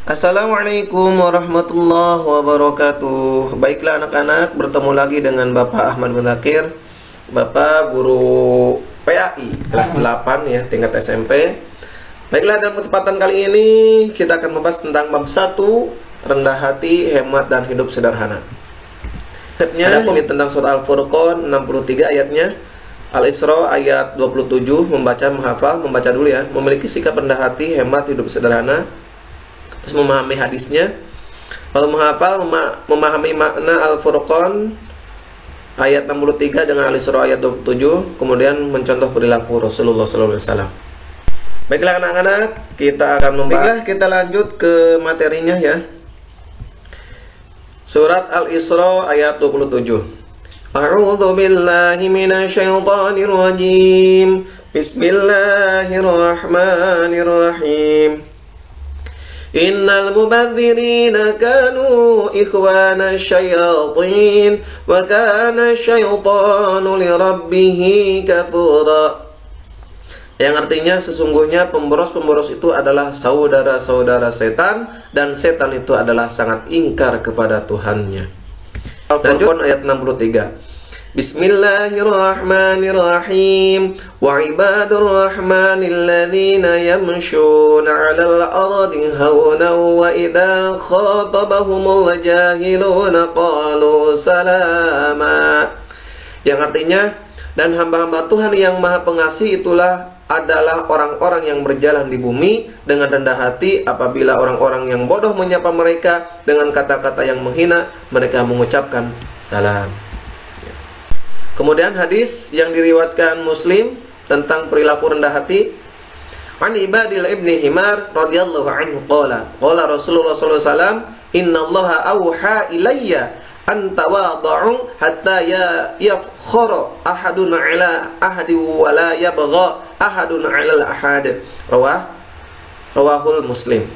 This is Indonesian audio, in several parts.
Assalamualaikum warahmatullahi wabarakatuh. Baiklah anak-anak, bertemu lagi dengan Bapak Ahmad Mudzakkir, Bapak guru PAI kelas 8 ya, tingkat SMP. Baiklah, dalam kesempatan kali ini kita akan membahas tentang bab 1, rendah hati, hemat dan hidup sederhana. Konsepnya ini tentang surat Al-Furqan 63 ayatnya. Al-Isra ayat 27, membaca menghafal, membaca dulu ya. Memiliki sikap rendah hati, hemat, hidup sederhana. Terus memahami hadisnya. Lalu menghafal, memahami makna Al-Furqan ayat 63 dengan Al-Isra ayat 27, kemudian mencontoh perilaku Rasulullah SAW. Baiklah anak-anak, kita akan membahas. Kita lanjut ke materinya ya. Surat Al-Isra ayat 27. A'udzu billahi minasyaitonir rajim. Bismillahirrahmanirrahim. Innal mubadzirina kanu ikhwana syayatin wa kana syaitanu lirabbih kafura. Yang artinya sesungguhnya pemboros-pemboros itu adalah saudara-saudara setan, dan setan itu adalah sangat ingkar kepada Tuhannya. Al-Furqan ayat 63. Bismillahirrahmanirrahim. Wa ibadur rahmanil ladzina yamshuna 'alal ardi hawnan wa idza khatabahumul jahiluna qalu salama. Yang artinya, dan hamba-hamba Tuhan yang Maha Pengasih itulah adalah orang-orang yang berjalan di bumi dengan rendah hati. Apabila orang-orang yang bodoh menyapa mereka dengan kata-kata yang menghina, mereka mengucapkan salam. Kemudian hadis yang diriwayatkan Muslim tentang perilaku rendah hati. An Ibadil ibni Himar radhiyallahu anhu qala Rasulullah sallallahu alaihi wasallam, innallaha auha ilayya an tawadhu hatta yafkhara ahadun ala ahadi wa la yabgha ahadun ala al-ahad. Rawahul Muslim.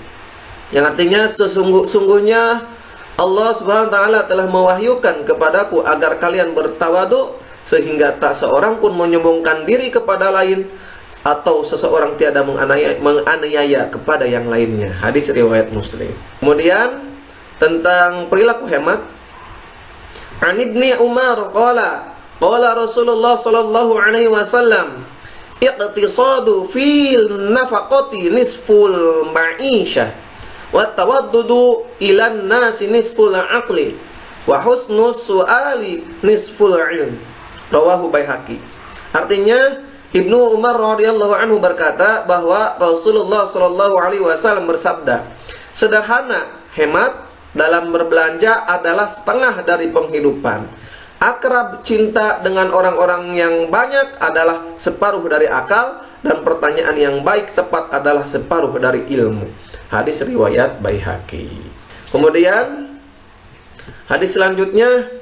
Yang artinya sesungguhnya Allah Subhanahu wa taala telah mewahyukan kepadaku agar kalian bertawadhu, sehingga tak seorang pun menyombongkan diri kepada lain, atau seseorang tiada menganiaya kepada yang lainnya. Hadis riwayat Muslim. Kemudian tentang perilaku hemat. An Ibni Umar qala Rasulullah sallallahu alaihi wasallam, iqtisadu fil nafaqati nisful ma'isyah wa tawaddudu ilan nasi nisful aqli wa husnus su'ali nisful ilm. Rawahu Baihaqi. Artinya Ibnu Umar radhiyallahu anhu berkata bahwa Rasulullah sallallahu alaihi wasallam bersabda, sederhana, hemat dalam berbelanja adalah setengah dari penghidupan. Akrab cinta dengan orang-orang yang banyak adalah separuh dari akal, dan pertanyaan yang baik tepat adalah separuh dari ilmu. Hadis riwayat Baihaqi. Kemudian hadis selanjutnya,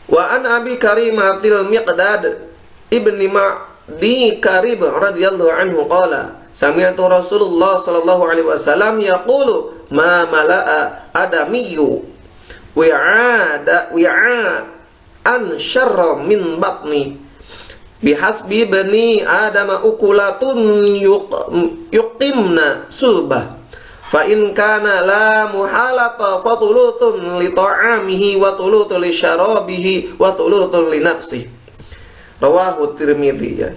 wa an Abi Karimatil Miqdad ibni Ma'di Karib radhiyallahu anhu qala sami'tu Rasulullah sallallahu alaihi wasallam yaqulu ma mala'a adamiyyu wi'an syarra min batni bihasbi bani adama ukulatun yuqimna sulbah fa in kana la muhalata fa thuluthun li ta'amihi wa thuluthun li syarabihi wa thuluthun li nafsihi. Rawahu Tirmidzi ya.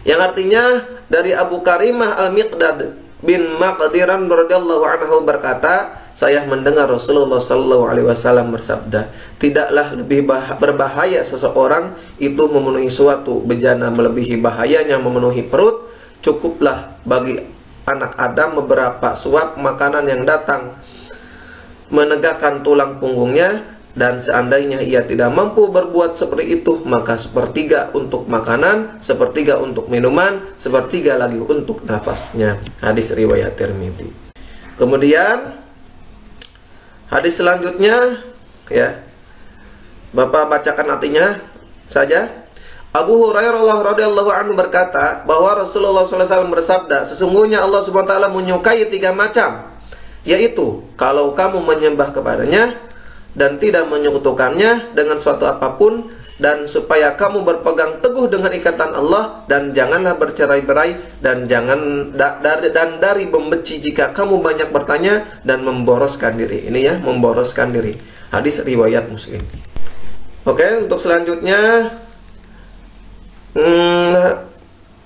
Yang artinya dari Abu Karimah Al-Miqdad bin Maqdiran radhiyallahu anhu berkata, saya mendengar Rasulullah sallallahu alaihi wasallam bersabda, tidaklah lebih berbahaya seseorang itu memenuhi suatu bejana melebihi bahayanya memenuhi perut. Cukuplah bagi anak Adam beberapa suap makanan yang datang menegakkan tulang punggungnya, dan seandainya ia tidak mampu berbuat seperti itu, maka sepertiga untuk makanan, sepertiga untuk minuman, sepertiga lagi untuk nafasnya. Hadis riwayat Tirmidzi. Kemudian hadis selanjutnya ya, Bapak bacakan artinya saja. Abu Hurairah radhiyallahu anhu berkata bahwa Rasulullah SAW bersabda, sesungguhnya Allah Subhanahu wa taala menyukai 3 macam, yaitu kalau kamu menyembah kepadanya dan tidak menyekutukannya dengan suatu apapun, dan supaya kamu berpegang teguh dengan ikatan Allah, dan janganlah bercerai-berai, dan dari membenci jika kamu banyak bertanya dan memboroskan diri. Ini ya, memboroskan diri. Hadis riwayat Muslim. Oke, untuk selanjutnya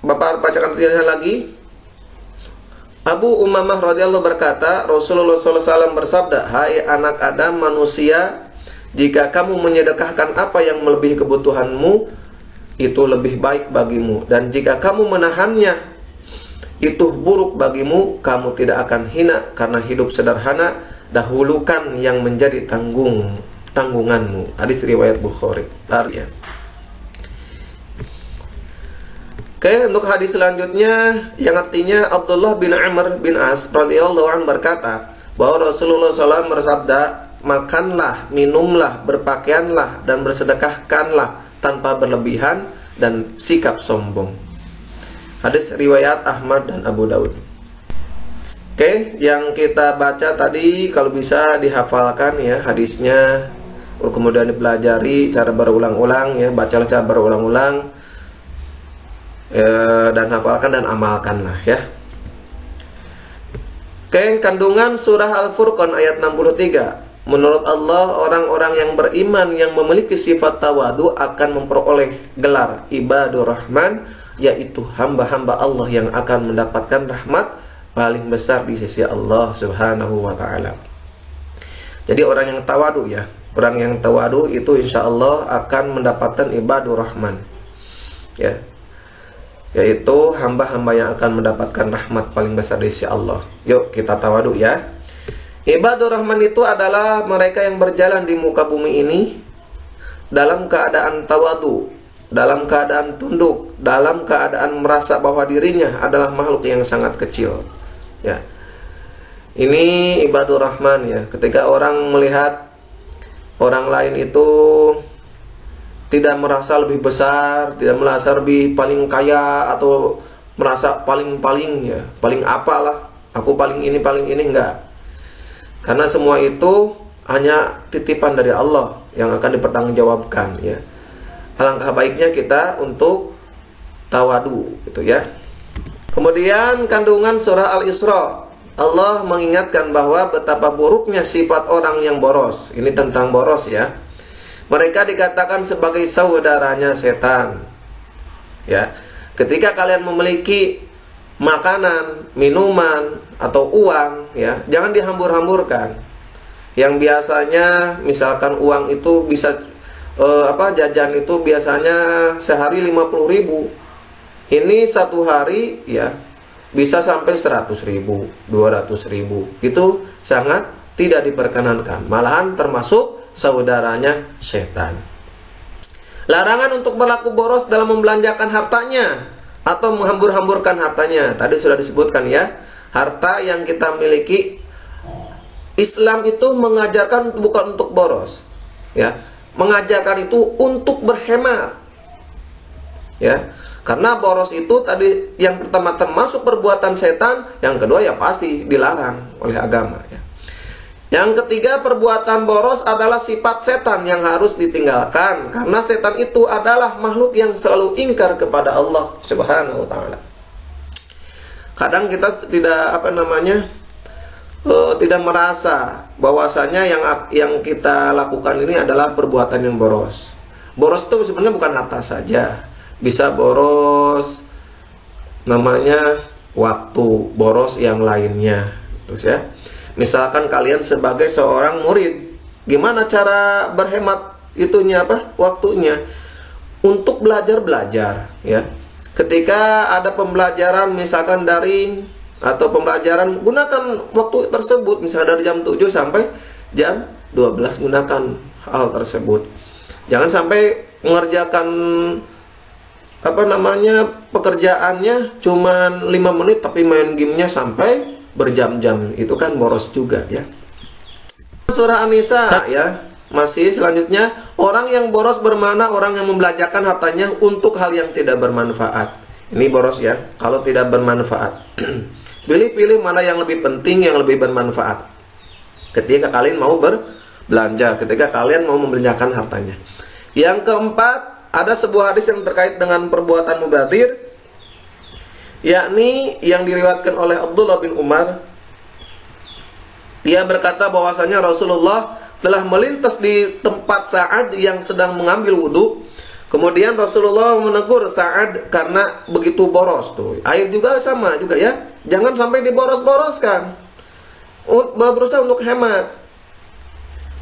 Bapak bacakan tulisannya lagi. Abu Umamah radhiyallahu berkata, Rasulullah SAW bersabda, "Hai anak Adam, manusia, jika kamu menyedekahkan apa yang melebihi kebutuhanmu, itu lebih baik bagimu. Dan jika kamu menahannya, itu buruk bagimu. Kamu tidak akan hina karena hidup sederhana. Dahulukan yang menjadi tanggunganmu." Hadis riwayat Bukhari. Ya. Oke, untuk hadis selanjutnya yang artinya Abdullah bin Amr bin As radhiyallahu anhu berkata bahwa Rasulullah SAW bersabda, "Makanlah, minumlah, berpakaianlah, dan bersedekahkanlah tanpa berlebihan dan sikap sombong." Hadis riwayat Ahmad dan Abu Daud. Oke, yang kita baca tadi kalau bisa dihafalkan ya hadisnya, kemudian dipelajari cara berulang-ulang ya, bacalah cara berulang-ulang. Dan hafalkan dan amalkanlah ya. Oke, kandungan surah Al-Furqan ayat 63. Menurut Allah, orang-orang yang beriman yang memiliki sifat tawadu akan memperoleh gelar ibadur rahman, yaitu hamba-hamba Allah yang akan mendapatkan rahmat paling besar di sisi Allah Subhanahu wa ta'ala. Jadi orang yang tawadu ya, orang yang tawadu itu insya Allah akan mendapatkan ibadur rahman ya, yaitu hamba-hamba yang akan mendapatkan rahmat paling besar di sisi Allah. Yuk kita tawadu ya. Ibadur Rahman itu adalah mereka yang berjalan di muka bumi ini dalam keadaan tawadu, dalam keadaan tunduk, dalam keadaan merasa bahwa dirinya adalah makhluk yang sangat kecil. Ya. Ini Ibadur Rahman ya. Ketika orang melihat orang lain itu tidak merasa lebih besar, tidak merasa lebih paling kaya, atau merasa paling ya, paling apalah, aku paling ini enggak. Karena semua itu hanya titipan dari Allah yang akan dipertanggungjawabkan ya. Alangkah baiknya kita untuk tawadu gitu ya. Kemudian kandungan surah Al-Isra, Allah mengingatkan bahwa betapa buruknya sifat orang yang boros. Ini tentang boros ya. Mereka dikatakan sebagai saudaranya setan. Ya, ketika kalian memiliki makanan, minuman, atau uang, ya, jangan dihambur-hamburkan. Yang biasanya, misalkan uang itu bisa jajan itu biasanya sehari 50.000. Ini satu hari, ya, bisa sampai 100.000, 200.000. Itu sangat tidak diperkenankan. Malahan termasuk saudaranya setan. Larangan untuk berlaku boros dalam membelanjakan hartanya atau menghambur-hamburkan hartanya. Tadi sudah disebutkan ya, harta yang kita miliki, Islam itu mengajarkan bukan untuk boros ya, mengajarkan itu untuk berhemat ya. Karena boros itu tadi yang pertama termasuk perbuatan setan, yang kedua ya pasti dilarang oleh agama ya. Yang ketiga, perbuatan boros adalah sifat setan yang harus ditinggalkan, karena setan itu adalah makhluk yang selalu ingkar kepada Allah Subhanahu wa ta'ala. Kadang kita tidak merasa bahwasanya yang kita lakukan ini adalah perbuatan yang boros. Boros itu sebenarnya bukan harta saja. Bisa boros namanya waktu, boros yang lainnya. Terus ya. Misalkan kalian sebagai seorang murid, gimana cara berhemat waktunya untuk belajar ya. Ketika ada pembelajaran misalkan daring atau pembelajaran, gunakan waktu tersebut misalnya dari jam 7 sampai jam 12, gunakan hal tersebut. Jangan sampai mengerjakan pekerjaannya cuman 5 menit tapi main gamenya sampai berjam-jam. Itu kan boros juga ya. Surah An-Nisa ya. Masih selanjutnya, orang yang boros bermakna orang yang membelanjakan hartanya untuk hal yang tidak bermanfaat. Ini boros ya, kalau tidak bermanfaat. Pilih-pilih mana yang lebih penting, yang lebih bermanfaat ketika kalian mau berbelanja, ketika kalian mau membelanjakan hartanya. Yang keempat, ada sebuah hadis yang terkait dengan perbuatan mubadir, yakni yang diriwayatkan oleh Abdullah bin Umar. Dia berkata bahwasanya Rasulullah telah melintas di tempat Sa'ad yang sedang mengambil wudhu. Kemudian Rasulullah menegur Sa'ad karena begitu boros tuh. Air juga sama juga ya. Jangan sampai diboros-boroskan. Berusaha untuk hemat.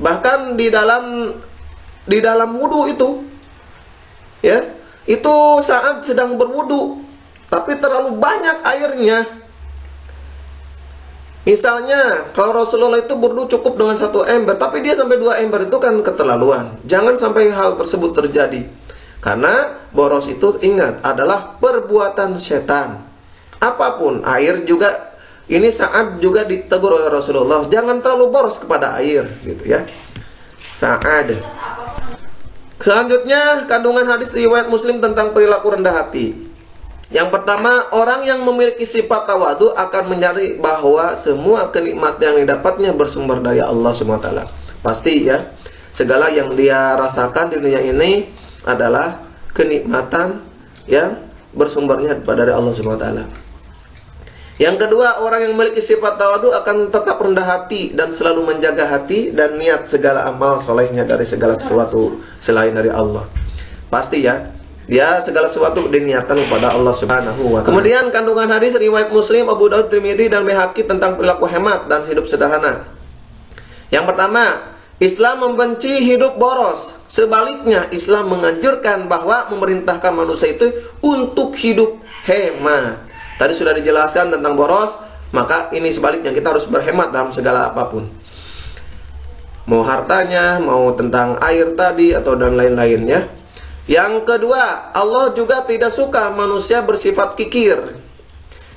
Bahkan di dalam wudhu itu, ya, itu Sa'ad sedang berwudhu, tapi terlalu banyak airnya. Misalnya, kalau Rasulullah itu berwudhu cukup dengan 1 ember, tapi dia sampai 2 ember, itu kan keterlaluan. Jangan sampai hal tersebut terjadi. Karena boros itu, ingat, adalah perbuatan setan. Apapun, air juga, ini Sa'ad juga ditegur oleh Rasulullah, jangan terlalu boros kepada air, gitu ya. Sa'ad. Selanjutnya, kandungan hadis riwayat Muslim tentang perilaku rendah hati. Yang pertama, orang yang memiliki sifat tawadu akan mencari bahwa semua kenikmatan yang didapatnya bersumber dari Allah SWT. Pasti ya, segala yang dia rasakan di dunia ini adalah kenikmatan yang bersumbernya dari Allah SWT. Yang kedua, orang yang memiliki sifat tawadu akan tetap rendah hati dan selalu menjaga hati dan niat segala amal solehnya dari segala sesuatu selain dari Allah. Pasti ya, dia segala sesuatu diniatkan kepada Allah Subhanahu wa ta'ala. Kemudian kandungan hadis riwayat Muslim, Abu Daud, Tirmidzi dan Baihaqi tentang perilaku hemat dan hidup sederhana. Yang pertama, Islam membenci hidup boros. Sebaliknya, Islam menganjurkan bahwa memerintahkan manusia itu untuk hidup hemat. Tadi sudah dijelaskan tentang boros, maka ini sebaliknya, kita harus berhemat dalam segala apapun. Mau hartanya, mau tentang air tadi atau dan lain-lainnya. Yang kedua, Allah juga tidak suka manusia bersifat kikir,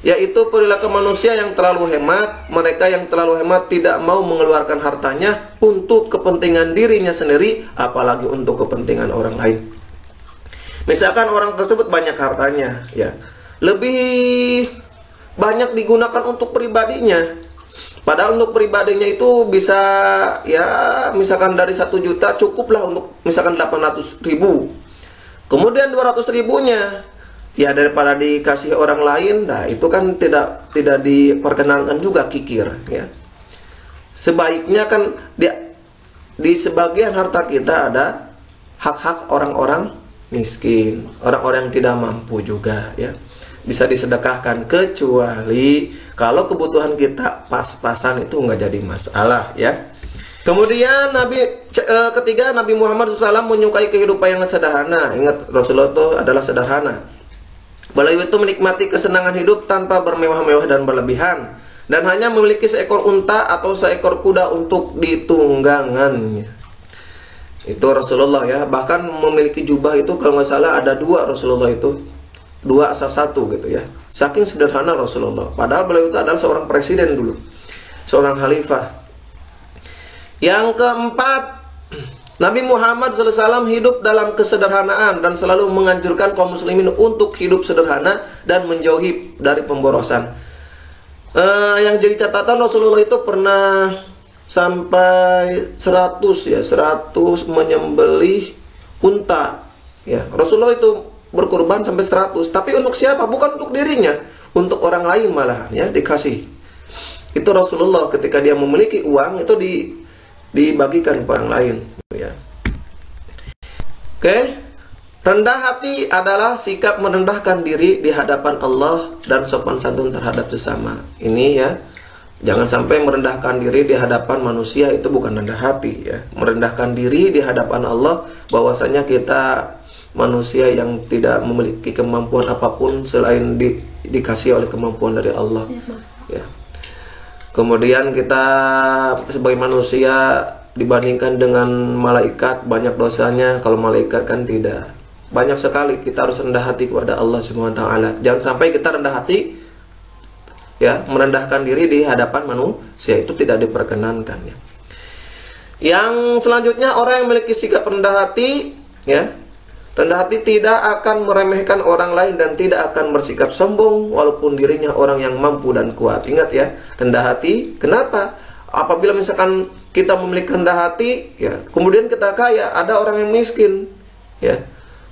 yaitu perilaku manusia yang terlalu hemat. Mereka yang terlalu hemat tidak mau mengeluarkan hartanya untuk kepentingan dirinya sendiri, apalagi untuk kepentingan orang lain. Misalkan orang tersebut banyak hartanya, ya, lebih banyak digunakan untuk pribadinya. Padahal untuk pribadinya itu bisa, ya, misalkan dari 1 juta cukuplah untuk misalkan 800.000. Kemudian 200.000-nya, ya, daripada dikasih orang lain, nah itu kan tidak diperkenankan juga kikir, ya. Sebaiknya kan di sebagian harta kita ada hak-hak orang-orang miskin, orang-orang yang tidak mampu juga, ya. Bisa disedekahkan, kecuali kalau kebutuhan kita pas-pasan, itu nggak jadi masalah, ya. Kemudian ketiga, Nabi Muhammad SAW menyukai kehidupan yang sederhana. Ingat, Rasulullah itu adalah sederhana. Beliau itu menikmati kesenangan hidup tanpa bermewah-mewah dan berlebihan, dan hanya memiliki seekor unta atau seekor kuda untuk ditunggangannya. Itu Rasulullah, ya. Bahkan memiliki jubah itu kalau nggak salah ada 2 Rasulullah itu, 2 asa 1 gitu ya. Saking sederhana Rasulullah. Padahal beliau itu adalah seorang presiden dulu, seorang khalifah. Yang keempat, Nabi Muhammad SAW hidup dalam kesederhanaan dan selalu menganjurkan kaum muslimin untuk hidup sederhana dan menjauhi dari pemborosan. Yang jadi catatan, Rasulullah itu pernah sampai 100 menyembelih unta, ya. Rasulullah itu berkurban sampai 100, tapi untuk siapa? Bukan untuk dirinya, untuk orang lain malahan, ya, dikasih. Itu Rasulullah ketika dia memiliki uang itu dibagikan ke orang lain, ya. Oke. Rendah hati adalah sikap merendahkan diri di hadapan Allah dan sopan santun terhadap sesama. Ini, ya, jangan sampai merendahkan diri di hadapan manusia, itu bukan rendah hati, ya. Merendahkan diri di hadapan Allah, bahwasanya kita manusia yang tidak memiliki kemampuan apapun selain dikasih oleh kemampuan dari Allah, ya. Kemudian kita sebagai manusia dibandingkan dengan malaikat banyak dosanya. Kalau malaikat kan tidak. Banyak sekali kita harus rendah hati kepada Allah SWT. Jangan sampai kita rendah hati, ya, merendahkan diri di hadapan manusia, itu tidak diperkenankan, ya. Yang selanjutnya, orang yang memiliki sikap rendah hati, ya, rendah hati tidak akan meremehkan orang lain dan tidak akan bersikap sombong walaupun dirinya orang yang mampu dan kuat. Ingat, ya, rendah hati. Kenapa? Apabila misalkan kita memiliki rendah hati, ya, kemudian kita kaya, ada orang yang miskin, ya.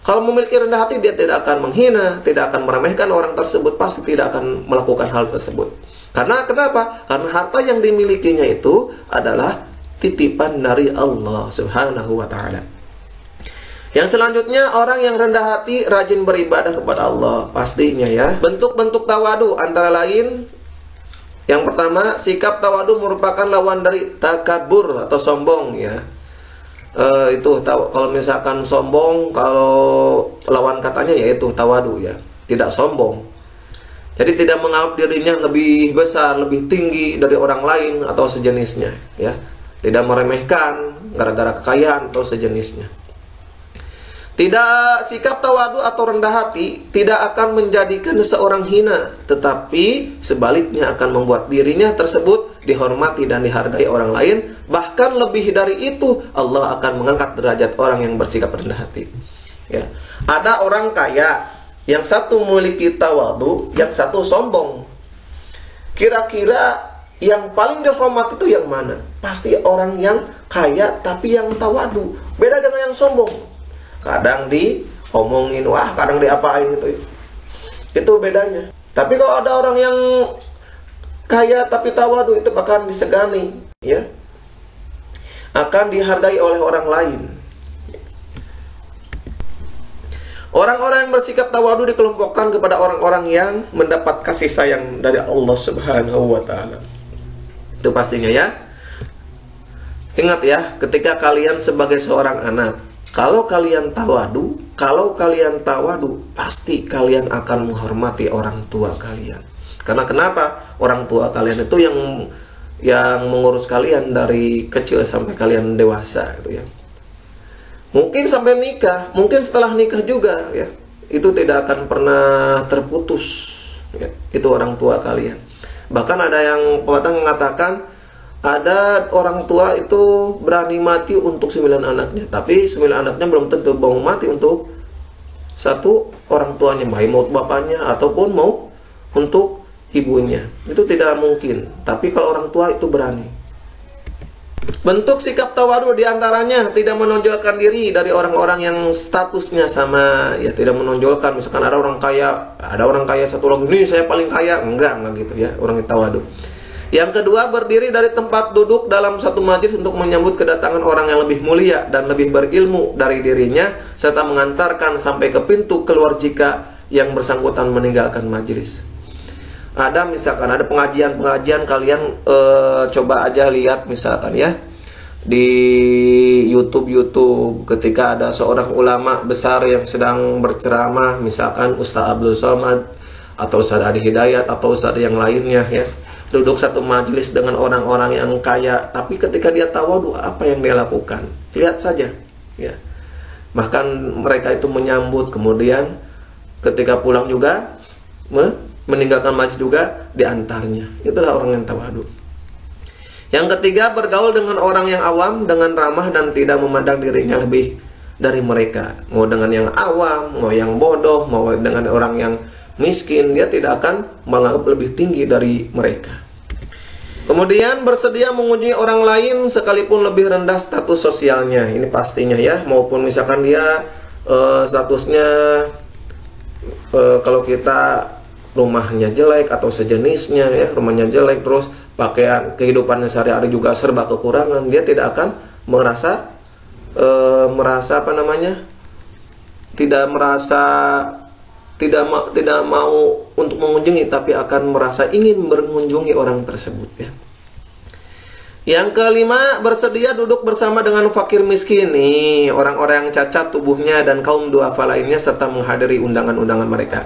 Kalau memiliki rendah hati, dia tidak akan menghina, tidak akan meremehkan orang tersebut, pasti tidak akan melakukan hal tersebut. Karena kenapa? Karena harta yang dimilikinya itu adalah titipan dari Allah Subhanahu wa ta'ala. Yang selanjutnya, orang yang rendah hati rajin beribadah kepada Allah, pastinya ya. Bentuk-bentuk tawadu antara lain, yang pertama, sikap tawadu merupakan lawan dari takabur atau sombong ya. Kalau misalkan sombong, kalau lawan katanya yaitu tawadu ya, tidak sombong. Jadi tidak menganggap dirinya lebih besar, lebih tinggi dari orang lain atau sejenisnya ya. Tidak meremehkan gara-gara kekayaan atau sejenisnya. Tidak, sikap tawadu atau rendah hati tidak akan menjadikan seseorang hina, tetapi sebaliknya akan membuat dirinya tersebut dihormati dan dihargai orang lain. Bahkan lebih dari itu, Allah akan mengangkat derajat orang yang bersikap rendah hati ya. Ada orang kaya, yang satu memiliki tawadu, yang satu sombong. Kira-kira yang paling dihormati itu yang mana? Pasti orang yang kaya tapi yang tawadu. Beda dengan yang sombong. Kadang diomongin, wah kadang diapain gitu. Itu bedanya. Tapi kalau ada orang yang kaya tapi tawadu, itu akan disegani ya. Akan dihargai oleh orang lain. Orang-orang yang bersikap tawadu dikelompokkan kepada orang-orang yang mendapat kasih sayang dari Allah Subhanahu wa ta'ala. Itu pastinya ya. Ingat ya, ketika kalian sebagai seorang anak, kalau kalian tawadu, pasti kalian akan menghormati orang tua kalian. Karena kenapa? Orang tua kalian itu yang mengurus kalian dari kecil sampai kalian dewasa gitu ya. Mungkin sampai nikah, mungkin setelah nikah juga ya. Itu tidak akan pernah terputus ya. Itu orang tua kalian. Bahkan ada yang mengatakan, ada orang tua itu berani mati untuk 9 anaknya, tapi 9 anaknya belum tentu mau mati untuk satu orang tuanya, baik mau bapaknya ataupun mau untuk ibunya. Itu tidak mungkin. Tapi kalau orang tua itu berani. Bentuk sikap tawadu diantaranya tidak menonjolkan diri dari orang-orang yang statusnya sama ya, tidak menonjolkan. Misalkan ada orang kaya satu lagi, nih saya paling kaya, enggak gitu ya, orang yang tawadu. Yang kedua, berdiri dari tempat duduk dalam satu majlis untuk menyambut kedatangan orang yang lebih mulia dan lebih berilmu dari dirinya, serta mengantarkan sampai ke pintu keluar jika yang bersangkutan meninggalkan majlis. Ada misalkan ada pengajian kalian coba aja lihat misalkan ya di YouTube ketika ada seorang ulama besar yang sedang berceramah, misalkan Ustaz Abdul Somad atau Ustaz Adi Hidayat atau Ustaz yang lainnya ya, duduk satu majelis dengan orang-orang yang kaya, tapi ketika dia tawadu, apa yang dia lakukan? Lihat saja ya. Bahkan mereka itu menyambut, kemudian ketika pulang juga meninggalkan majlis juga diantarnya. Itulah orang yang tawadu. Yang ketiga, bergaul dengan orang yang awam dengan ramah dan tidak memandang dirinya lebih dari mereka. Mau dengan yang awam, mau yang bodoh, mau dengan orang yang miskin, dia tidak akan menganggap lebih tinggi dari mereka. Kemudian bersedia mengunjungi orang lain sekalipun lebih rendah status sosialnya. Ini pastinya ya, maupun misalkan dia statusnya kalau kita rumahnya jelek atau sejenisnya ya, rumahnya jelek, terus pakaian kehidupannya sehari-hari juga serba kekurangan, dia tidak akan merasa tidak mau untuk mengunjungi, tapi akan merasa ingin mengunjungi orang tersebut ya. Yang kelima, bersedia duduk bersama dengan fakir miskin nih, orang-orang yang cacat tubuhnya dan kaum duafa lainnya, serta menghadiri undangan-undangan mereka.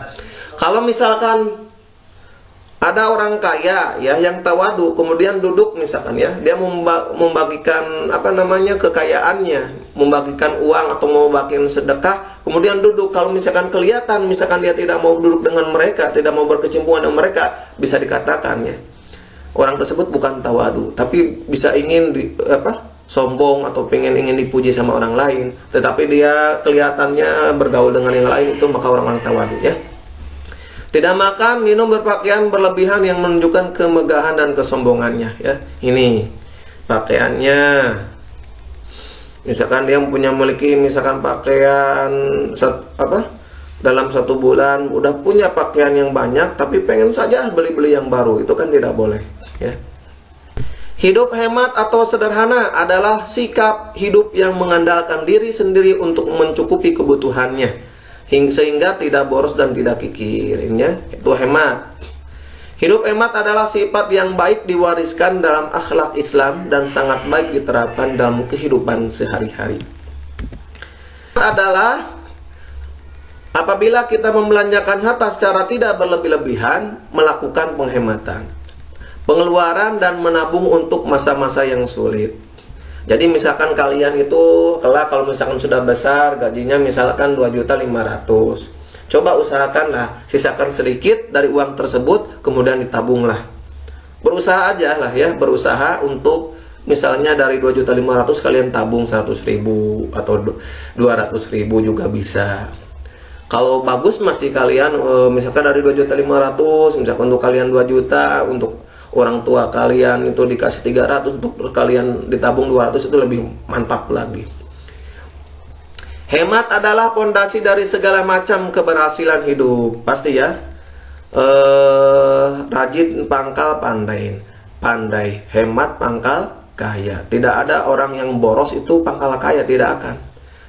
Kalau misalkan ada orang kaya ya yang tawadu, kemudian duduk misalkan ya, dia membagikan kekayaannya, membagikan uang atau mau bagian sedekah, kemudian duduk. Kalau misalkan kelihatan, misalkan dia tidak mau duduk dengan mereka, tidak mau berkecimpungan dengan mereka, bisa dikatakan ya, orang tersebut bukan tawadu, tapi bisa ingin sombong atau ingin dipuji sama orang lain, tetapi dia kelihatannya bergaul dengan yang lain, itu maka orang-orang tawadu ya. Tidak makan, minum, berpakaian berlebihan yang menunjukkan kemegahan dan kesombongannya ya. Ini pakaiannya Misalkan dia punya memiliki misalkan pakaian dalam 1 bulan udah punya pakaian yang banyak, tapi pengen saja beli-beli yang baru, itu kan tidak boleh, ya. Hidup hemat atau sederhana adalah sikap hidup yang mengandalkan diri sendiri untuk mencukupi kebutuhannya, sehingga tidak boros dan tidak kikirinnya. Itu hemat. Hidup hemat adalah sifat yang baik diwariskan dalam akhlak Islam dan sangat baik diterapkan dalam kehidupan sehari-hari. Adalah apabila kita membelanjakan harta secara tidak berlebih-lebihan, melakukan penghematan, pengeluaran dan menabung untuk masa-masa yang sulit. Jadi misalkan kalian itu kelak kalau misalkan sudah besar, gajinya misalkan 2.500.000. Coba usahakanlah sisakan sedikit dari uang tersebut, kemudian ditabunglah. Berusaha aja lah ya, berusaha untuk misalnya dari 2.500.000 kalian tabung 100.000 atau 200.000 juga bisa. Kalau bagus masih kalian misalkan dari 2.500.000 misalkan untuk kalian 2 juta, untuk orang tua kalian itu dikasih 300, untuk kalian ditabung 200, itu lebih mantap lagi. Hemat adalah pondasi dari segala macam keberhasilan hidup. Pasti ya. Rajin pangkal pandai. Pandai hemat pangkal kaya. Tidak ada orang yang boros itu pangkal kaya, tidak akan.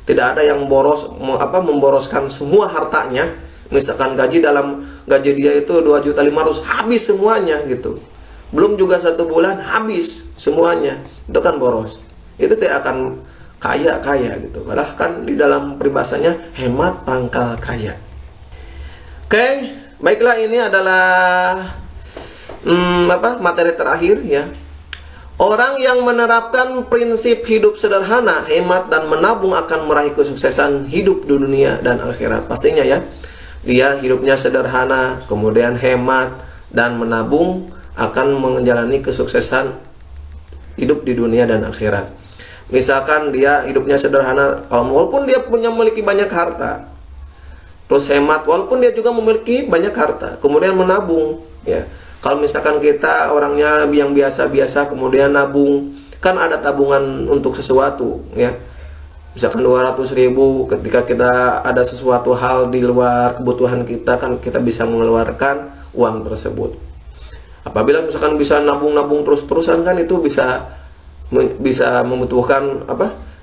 Tidak ada yang boros memboroskan semua hartanya. Misalkan gaji dia itu 2.500.000 habis semuanya gitu. Belum juga 1 bulan habis semuanya. Itu kan boros. Itu tidak akan kaya gitu. Padahal kan di dalam peribahasanya hemat pangkal kaya. Oke, baiklah, ini adalah materi terakhir ya. Orang yang menerapkan prinsip hidup sederhana, hemat dan menabung akan meraih kesuksesan hidup di dunia dan akhirat. Pastinya ya. Dia hidupnya sederhana, kemudian hemat dan menabung, akan menjalani kesuksesan hidup di dunia dan akhirat. Misalkan dia hidupnya sederhana, walaupun dia memiliki banyak harta, terus hemat, walaupun dia juga memiliki banyak harta, kemudian menabung, ya. Kalau misalkan kita orangnya yang biasa-biasa, kemudian nabung, kan ada tabungan untuk sesuatu, ya. Misalkan 200.000, ketika kita ada sesuatu hal di luar kebutuhan kita, kan kita bisa mengeluarkan uang tersebut. Apabila misalkan bisa nabung-nabung terus-terusan, kan itu bisa membutuhkan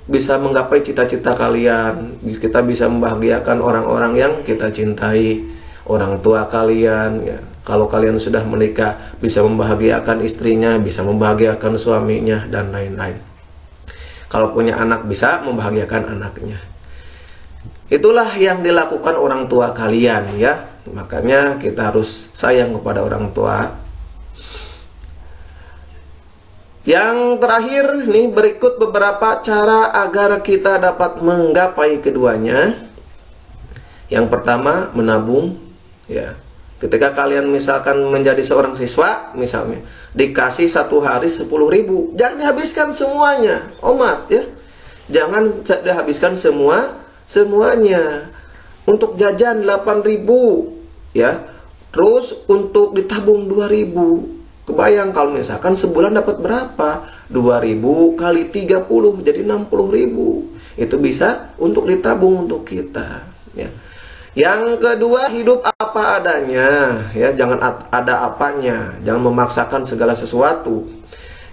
bisa menggapai cita-cita kalian. Kita bisa membahagiakan orang-orang yang kita cintai, orang tua kalian ya. Kalau kalian sudah menikah, bisa membahagiakan istrinya, bisa membahagiakan suaminya dan lain-lain. Kalau punya anak, bisa membahagiakan anaknya. Itulah yang dilakukan orang tua kalian ya. Makanya kita harus sayang kepada orang tua. Yang terakhir nih, berikut beberapa cara agar kita dapat menggapai keduanya. Yang pertama, menabung ya. Ketika kalian misalkan menjadi seorang siswa, misalnya dikasih 1 hari 10.000, jangan dihabiskan semuanya, omat ya. Jangan dihabiskan semuanya. Untuk jajan 8.000 ya. Terus untuk ditabung 2.000. Kebayang kalau misalkan sebulan dapat berapa? 2.000 kali 30 jadi 60.000. Itu bisa untuk ditabung untuk kita ya. Yang kedua, hidup apa adanya ya, jangan ada apanya, jangan memaksakan segala sesuatu.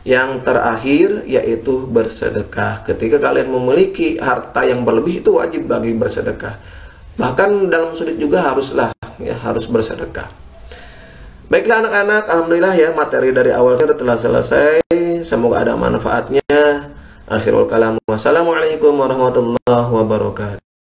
Yang terakhir yaitu bersedekah. Ketika kalian memiliki harta yang berlebih, itu wajib bagi bersedekah. Bahkan dalam sulit juga harus bersedekah. Baiklah anak-anak, alhamdulillah ya, materi dari awal sudah telah selesai. Semoga ada manfaatnya. Akhirul kalam. Wassalamualaikum warahmatullahi wabarakatuh.